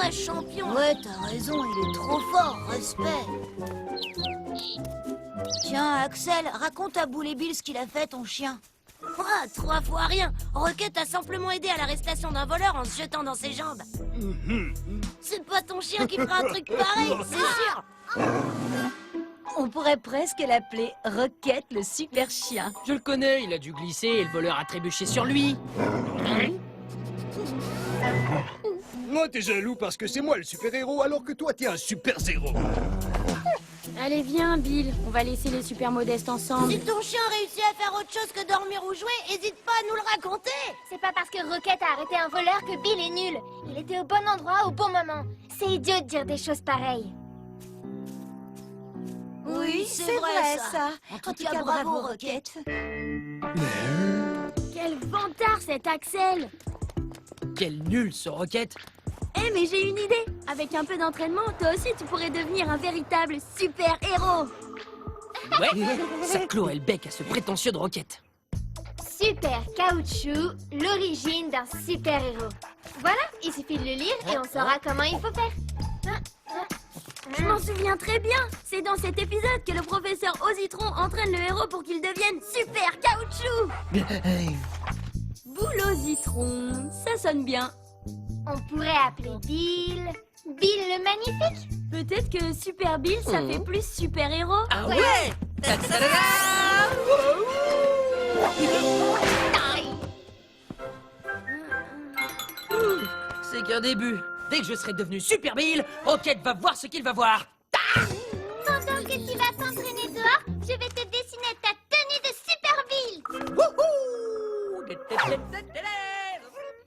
vrai champion. Ouais, t'as raison, il est trop fort, respect. Tiens, Axel, raconte à Boule et Bill ce qu'il a fait, ton chien. Ah, 3 fois rien. Rocket a simplement aidé à l'arrestation d'un voleur en se jetant dans ses jambes. C'est pas ton chien qui fera un truc pareil, c'est sûr. On pourrait presque l'appeler Rocket le super chien. Je le connais, il a dû glisser et le voleur a trébuché sur lui. Moi, t'es jaloux parce que c'est moi le super-héros, alors que toi, t'es un super-zéro. Allez, viens, Bill. On va laisser les super modestes ensemble. Si ton chien réussit à faire autre chose que dormir ou jouer, hésite pas à nous le raconter. C'est pas parce que Rocket a arrêté un voleur que Bill est nul. Il était au bon endroit au bon moment. C'est idiot de dire des choses pareilles. Oui, c'est vrai, ça. En tout cas, bravo, Rocket. Quel vantard, cet Axel! Quel nul ce Rocket. Eh, mais j'ai une idée! Avec un peu d'entraînement, toi aussi, tu pourrais devenir un véritable super-héros! Ouais, ça clouerait le bec à ce prétentieux de Rocket. Super Caoutchouc, l'origine d'un super-héros. Voilà, il suffit de le lire et on saura comment il faut faire. Je m'en souviens très bien! C'est dans cet épisode que le professeur Ositron entraîne le héros pour qu'il devienne super Caoutchouc! Boule Ositron, ça sonne bien. On pourrait appeler Bill... Bill le Magnifique. Peut-être que Super Bill, ça fait plus super-héros? Ah ouais, C'est qu'un début. Dès que je serai devenu Super Bill, Rocket va voir ce qu'il va voir. Pendant que tu vas t'entraîner dehors, je vais te dessiner ta tenue de Super Bill.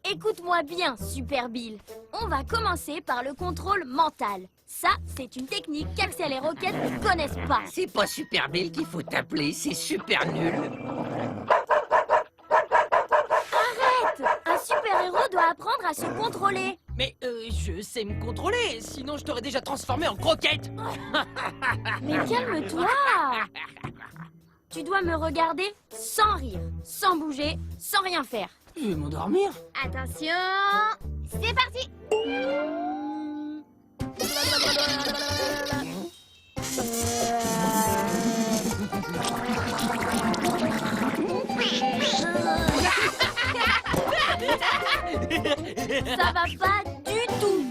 Écoute-moi bien, Super Bill. On va commencer par le contrôle mental. Ça, c'est une technique qu'Axel et Rocket ne connaissent pas. C'est pas Super Bill qu'il faut t'appeler, c'est super nul. Arrête! Un super-héros doit apprendre à se contrôler. Mais je sais me contrôler, sinon je t'aurais déjà transformé en croquette. Mais calme-toi! Tu dois me regarder sans rire, sans bouger, sans rien faire. Je vais m'endormir. Attention, c'est parti. Ça va pas du tout!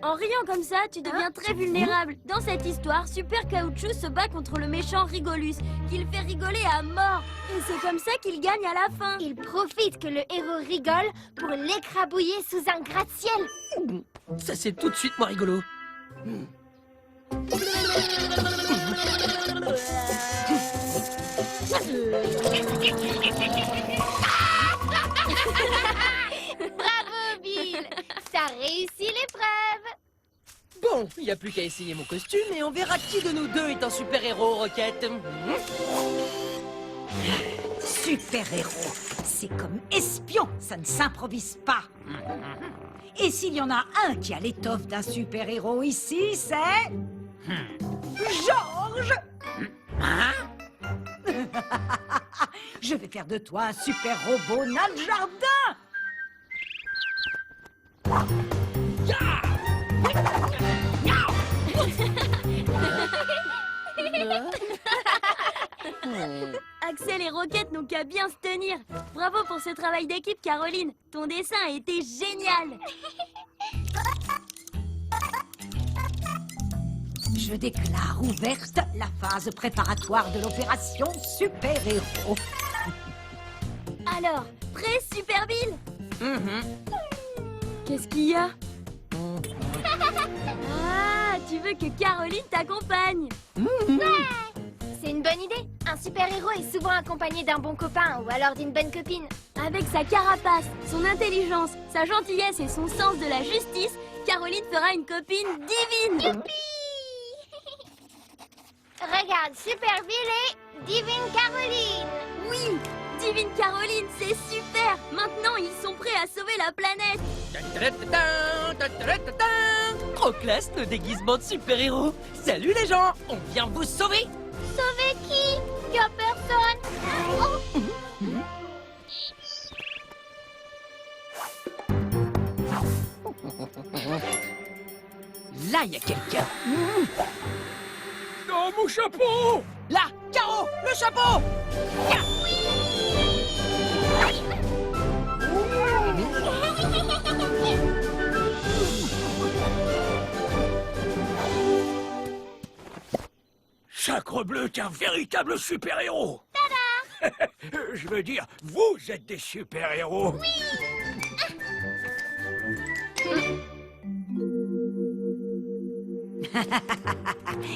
En riant comme ça, tu deviens très vulnérable. Dans cette histoire, Super Caoutchouc se bat contre le méchant Rigolus, qu'il fait rigoler à mort. Et c'est comme ça qu'il gagne à la fin. Il profite que le héros rigole pour l'écrabouiller sous un gratte-ciel. Ça c'est tout de suite moins rigolo. Bravo, Bill. T'as réussi l'épreuve. Bon, il n'y a plus qu'à essayer mon costume et on verra qui de nous deux est un super-héros, Rocket. Super-héros, c'est comme espion, ça ne s'improvise pas. Et s'il y en a un qui a l'étoffe d'un super-héros ici, c'est... Georges. Je vais faire de toi un super robot nain de jardin. Axel et Rocket n'ont qu'à bien se tenir. Bravo pour ce travail d'équipe, Caroline. Ton dessin a été génial. Je déclare ouverte la phase préparatoire de l'opération super-héros. Alors, prêt, Super Bill? Qu'est-ce qu'il y a? Ah, tu veux que Caroline t'accompagne? C'est une bonne idée. Un super-héros est souvent accompagné d'un bon copain ou alors d'une bonne copine. Avec sa carapace, son intelligence, sa gentillesse et son sens de la justice, Caroline fera une copine divine. Youpi! Regarde, Super Bill et Divine Caroline. Oui, Divine Caroline, c'est super. Maintenant, ils sont prêts à sauver la planète. Trop classe le déguisement de super-héros. Salut les gens, on vient vous sauver. Sauver qui? Y'a personne. Là, il y a quelqu'un. Oh, mon chapeau! Là, Caro, le chapeau. Sacrebleu, t'es un véritable super-héros! Tada! Je veux dire, vous êtes des super-héros!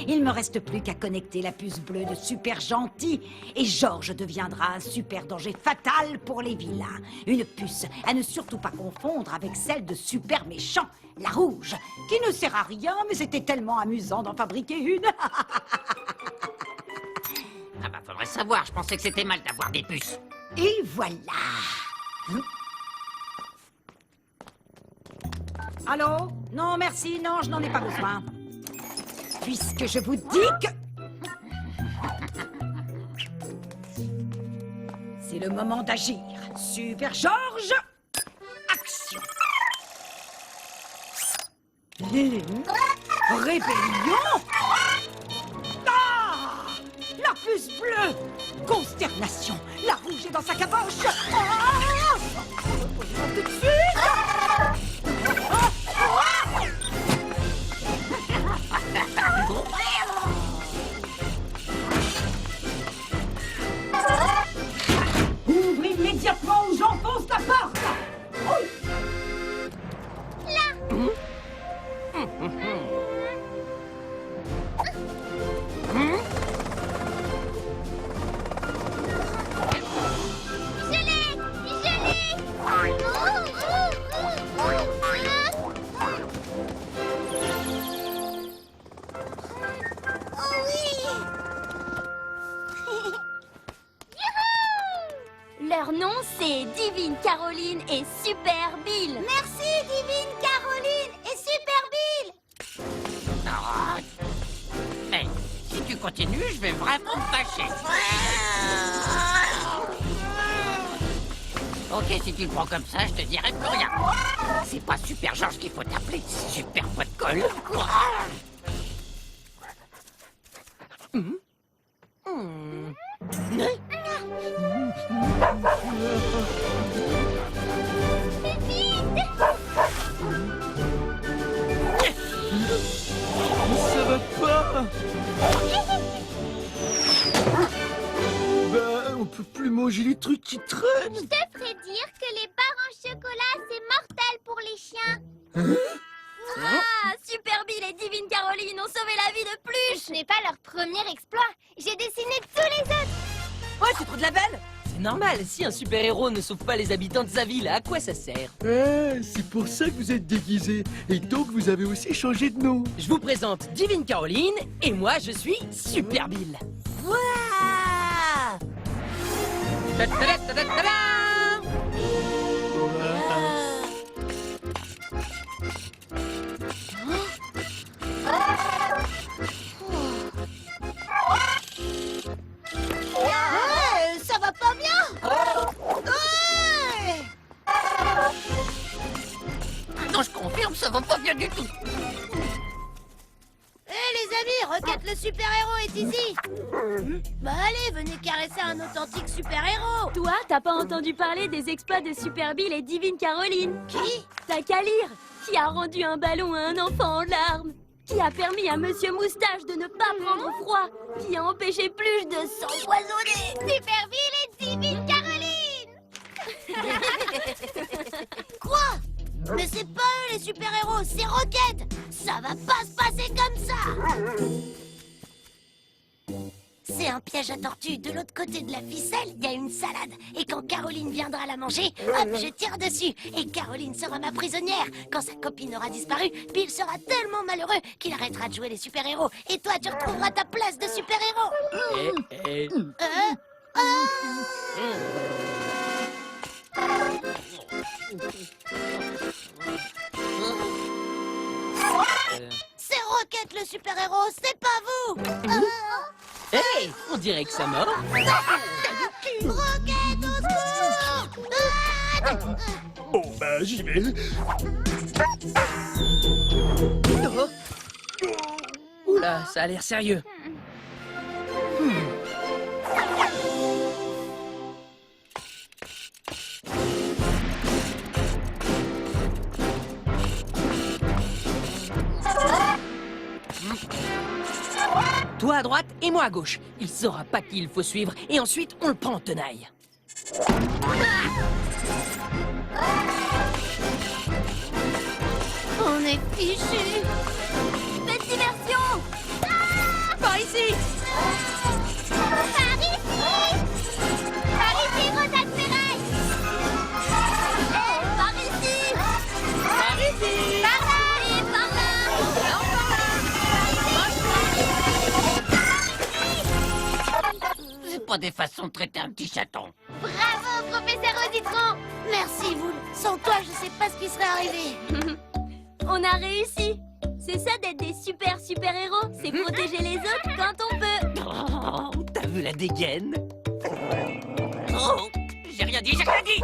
Il me reste plus qu'à connecter la puce bleue de super gentil et Georges deviendra un super danger fatal pour les vilains. Une puce à ne surtout pas confondre avec celle de super méchant, la rouge, qui ne sert à rien, mais c'était tellement amusant d'en fabriquer une. Ah bah faudrait savoir, je pensais que c'était mal d'avoir des puces. Et voilà. Allô? Non, merci, non, je n'en ai pas besoin. Puisque je vous dis que... C'est le moment d'agir. Super Georges, action. Rébellion. Ah! La puce bleue. Consternation. La rouge est dans sa caboche. Ah! Tout de suite. Ouvre immédiatement ou j'enfonce la porte. Leur nom, c'est Divine Caroline et Super Bill. Merci, Divine Caroline et Super Bill. Ah. Hey, si tu continues, je vais vraiment me fâcher. Ok, si tu le prends comme ça, je te dirai plus rien. C'est pas Super Georges qu'il faut t'appeler, c'est Super Pot de Colle. Ça va pas! Bah, on peut plus manger les trucs qui traînent! Je te ferais dire que les barres en chocolat, c'est mortel pour les chiens. Ah, Super Bill et Divine Caroline ont sauvé la vie de Pluche. Ce n'est pas leur premier exploit. J'ai dessiné tous les autres. Ouais, c'est trop de la belle. C'est normal, si un super-héros ne sauve pas les habitants de sa ville, à quoi ça sert? C'est pour ça que vous êtes déguisés. Et donc vous avez aussi changé de nom. Je vous présente Divine Caroline, et moi je suis Super Bill. Waouh! Ta-ta-da-ta-da-ta-da. Ça va pas bien! Ouais! Non, je confirme, ça va pas bien du tout. Hé les amis, Rocket le super-héros est ici. Bah allez, venez caresser un authentique super-héros. Toi, t'as pas entendu parler des exploits de Super Bill et Divine Caroline? Qui? T'as qu'à lire. Qui a rendu un ballon à un enfant en larmes? Qui a permis à Monsieur Moustache de ne pas prendre froid? Qui a empêché Pluche de s'empoisonner? Super Bill et Divine Caroline. Quoi? Mais c'est pas eux les super-héros, c'est Rocket. Ça va pas se passer comme ça. C'est un piège à tortue. De l'autre côté de la ficelle, il y a une salade. Et quand Caroline viendra la manger, hop, je tire dessus. Et Caroline sera ma prisonnière. Quand sa copine aura disparu, Bill sera tellement malheureux qu'il arrêtera de jouer les super-héros. Et toi, tu retrouveras ta place de super-héros. C'est Rocket le super-héros, c'est pas vous. Hey, on dirait que ça mord. Rocket, au secours! Bon, bah j'y vais. Oh, Oula, ça a l'air sérieux. Toi à droite et moi à gauche. Il saura pas qui il faut suivre et ensuite on le prend en tenaille. On est fichus. Faites diversion! Par ici! Par ici! Par ici, Rosade Ferret! Par ici! Par ici! Par là! Et par là! C'est pas des façons de traiter un petit chaton. Bravo, professeur Ositron! Merci, Boule. Sans toi, je sais pas ce qui serait arrivé. On a réussi! C'est ça d'être des super-héros, c'est protéger les autres quand on peut! Oh, t'as vu la dégaine? Oh, j'ai rien dit, j'ai rien dit!